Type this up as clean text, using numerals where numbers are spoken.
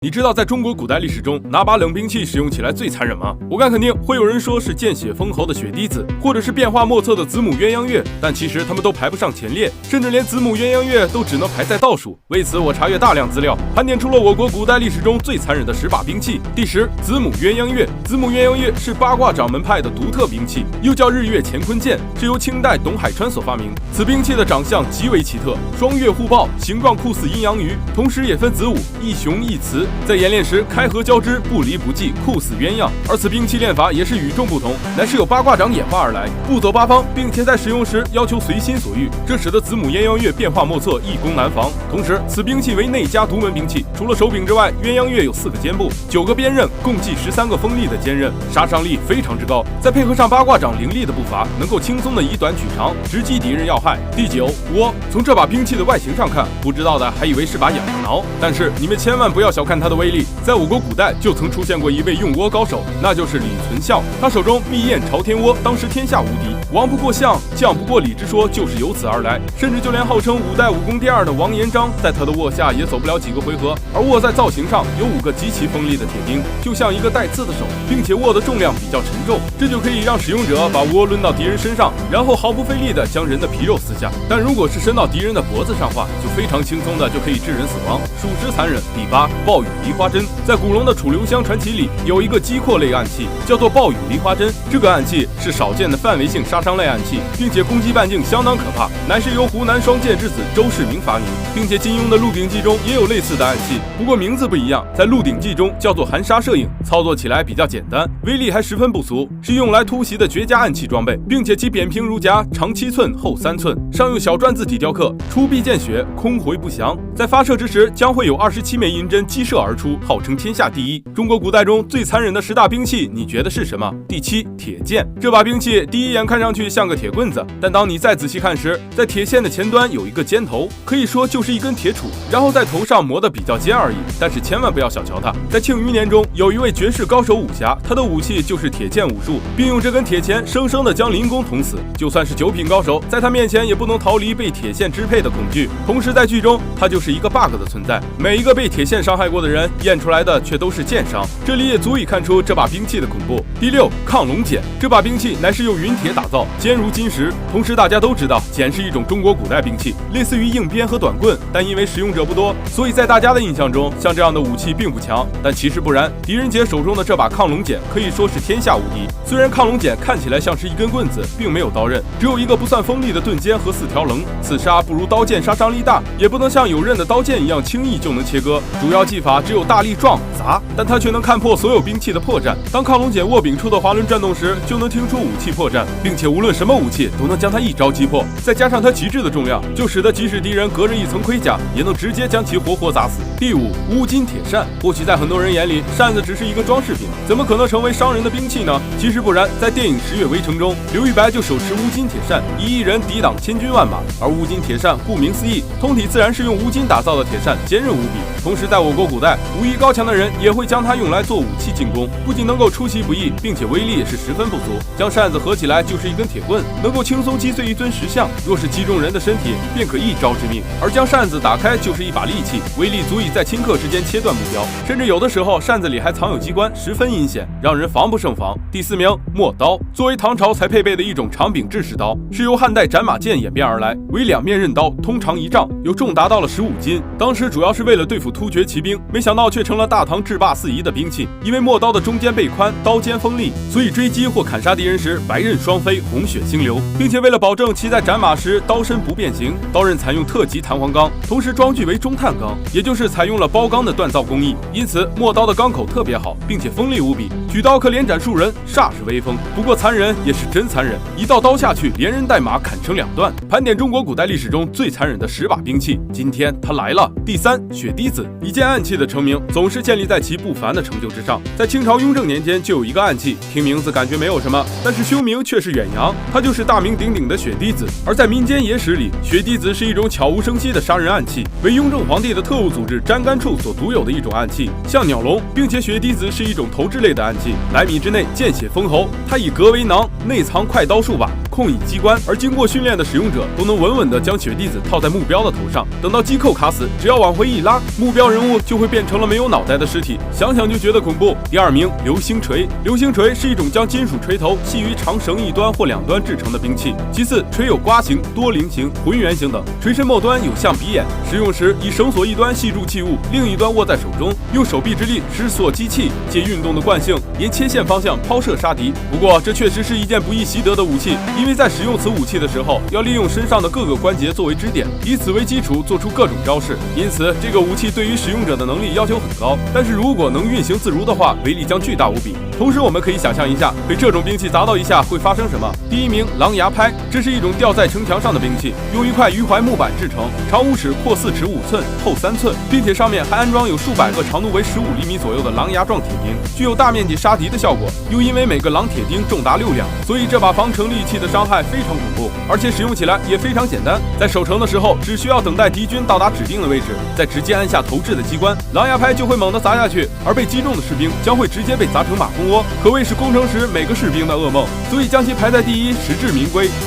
你知道在中国古代历史中哪把冷兵器使用起来最残忍吗？我敢肯定会有人说是见血封喉的血滴子，或者是变化莫测的子母鸳鸯月，但其实他们都排不上前列，甚至连子母鸳鸯月都只能排在倒数。为此我查阅大量资料，盘点出了我国古代历史中最残忍的10把兵器。第10，子母鸳鸯月。子母鸳鸯月是八卦掌门派的独特兵器，又叫日月乾坤剑，是由清代董海川所发明。此兵器的长相极为奇特，双月互爆，形状酷似阴阳鱼，同时也分子午，一雄一雌，在演练时开合交织，不离不弃，酷似鸳鸯。而此兵器练法也是与众不同，乃是由八卦掌演化而来，步走八方，并且在使用时要求随心所欲，这使得子母鸳鸯月变化莫测，易攻难防。同时，此兵器为内家独门兵器，除了手柄之外，鸳鸯月有4个肩部、9个鞭刃，共计13个锋利的坚刃，杀伤力非常之高。再配合上八卦掌凌厉的步伐，能够轻松的以短取长，直击敌人要害。第9，倭。从这把兵器的外形上看，不知道的还以为是把痒挠，但是你们千万不要小看它的威力。在我国古代就曾出现过一位用倭高手，那就是李存孝。他手中密焰朝天倭，当时天下无敌，王不过相，将不过李之说就是由此而来。甚至就连号称5代武功第2的王延璋，在他的握下也走不了几个回合。而握在造型上有5个极其锋利的铁钉，就像一个带刺的手，并且握的重量比较沉重，这就可以让使用者把倭抡到敌人身上，然后毫不费力的将人的皮肉撕下。但如果是伸到敌人的脖子上话，就非常轻松的就可以致人死亡，属实残忍。第8，暴雨梨花针。在古龙的楚留香传奇里，有一个击阔类暗器，叫做暴雨梨花针。这个暗器是少见的范围性杀伤类暗器，并且攻击半径相当可怕，乃是由湖南双剑之子周世明发明，并且金庸的《鹿鼎记》中也有类似的暗器，不过名字不一样，在《鹿鼎记》中叫做含沙射影，操作起来比较简单，威力还十分不俗，是用来突袭的绝佳暗器装备，并且其扁平如夹，长7寸，厚3寸，上用小篆字体雕刻，出必见血，空回不降。在发射之时，将会有27枚银针激射而出，号称天下第一。中国古代中最残忍的10大兵器，你觉得是什么？第7，铁剑。这把兵器第一眼看上去像个铁棍子，但当你再仔细看时，在铁线的前端有一个尖头，可以说就是一根铁杵，然后在头上磨得比较尖而已。但是千万不要小瞧它。在庆余年中，有一位绝世高手武侠，他的武器就是铁剑武术，并用这根铁钳生生的将林公捅死。就算是9品高手，在他面前也不能逃离被铁线支配的恐惧。同时在剧中，他就是一个 bug 的存在，每一个被铁线伤害过的人，验出来的却都是剑伤，这里也足以看出这把兵器的恐怖。第6，亢龙锏。这把兵器乃是用云铁打造，坚如金石。同时大家都知道，锏是一种中国古代兵器，类似于硬鞭和短棍，但因为使用者不多，所以在大家的印象中，像这样的武器并不强。但其实不然，狄仁杰手中的这把亢龙锏可以说是天下无敌。虽然亢龙锏看起来像是一根棍子，并没有刀刃，只有一个不算锋利的钝尖和4条棱，刺杀不如刀剑杀伤力大，也不能像有刃的刀剑一样轻易就能切割。主要技法只有大力撞砸，但它却能看破所有兵器的破绽。当亢龙锏握柄处的滑轮转动时，就能听出武器破绽，并且无论什么武器都能将它一招击破。再加上它极致的重量，就使得即使敌人隔着一层盔甲，也能直接将其活活砸死。第5，乌金铁扇。或许在很多人眼里，扇子只是一个装饰品，怎么可能成为伤人的兵器呢？其实不然，在电影《十月围城》中，刘玉白就手持乌金铁扇，以一人抵挡千军万马。而乌金铁扇顾名思义，通体自然是用乌金打造的铁扇，坚韧无比。同时在我国古代，武艺高强的人也会将它用来做武器进攻，不仅能够出其不意，并且威力也是十分不俗。将扇子合起来就是一根铁棍，能够轻松击碎一尊石像，若是击中人的身体，便可一招致命。而将扇子打开就是一把利器，威力足以在顷刻之间切断目标，甚至有的时候扇子里还藏有机关，十分阴险，让人防不胜防。第4名，陌刀。作为唐朝才配备的一种长柄制式刀，是由汉代斩马剑演变而来，为2面刃刀，通长1丈，有重达到了15斤。当时主要是为了对付突厥骑兵，没想到却成了大唐制霸四夷的兵器。因为陌刀的中间背宽，刀尖锋利，所以追击或砍杀敌人时白刃双飞，红血星流，并且为了保证其在斩马时刀身不变形，刀刃采用特级弹簧钢，同时装具为中碳钢，也就是采用了包钢的锻造工艺，因此陌刀的钢口特别好，并且锋利无比，举刀可连斩数人，煞是威风。不过残忍也是真残忍，一道刀下去，连人带马砍成2段。盘点中国古代历史中最残忍的10把兵器，今天它来了。第3，血滴子。一件暗器的成名，总是建立在其不凡的成就之上。在清朝雍正年间就有一个暗器，听名字感觉没有什么，但是凶名却是远扬，它就是大名鼎鼎的血滴子。而在民间野史里，血滴子是一种悄无声息的杀人暗器，为雍正皇帝的特务组织詹干处所独有的一种暗器，像鸟笼，并且血滴子是一种投掷类的暗器，100米之内见血封喉。它以革为囊，内藏快刀数把，控引机关，而经过训练的使用者都能稳稳地将血滴子套在目标的头上。等到击扣卡死，只要往回一拉，目标人物就会变成了没有脑袋的尸体，想想就觉得恐怖。第2名，流星锤。流星锤是一种将金属锤头系于长绳一端或2端制成的兵器。其次，锤有瓜形、多棱形、浑圆形等，锤身末端有象鼻眼，使用时以绳索一端系住器物，另一端握在手中，用手臂之力使锁击器，借运动的惯性沿切线方向抛射杀敌。不过，这确实是一件不易习得的武器，因为在使用此武器的时候，要利用身上的各个关节作为支点，以此为基础做出各种招式。因此，这个武器对于使用者的能力要求很高，但是如果能运行自如的话，威力将巨大无比。同时，我们可以想象一下，被这种兵器砸到一下会发生什么。第1名，狼牙拍。这是一种吊在城墙上的兵器，用一块鱼槐木板制成，长5尺，阔4尺5寸，厚3寸，并且上面还安装有数百个长度为15厘米左右的狼牙状铁钉，具有大面积杀敌的效果。又因为每个狼铁钉重达6两，所以这把防城利器的伤害非常恐怖，而且使用起来也非常简单。在守城的时候，只需要等待敌军到达指定的位置，再直接按下投掷的机关，狼牙拍就会猛地砸下去，而被击中的士兵将会直接被砸成马蜂窝，可谓是攻城时每个士兵的噩梦，所以将其排在第1，实至名归。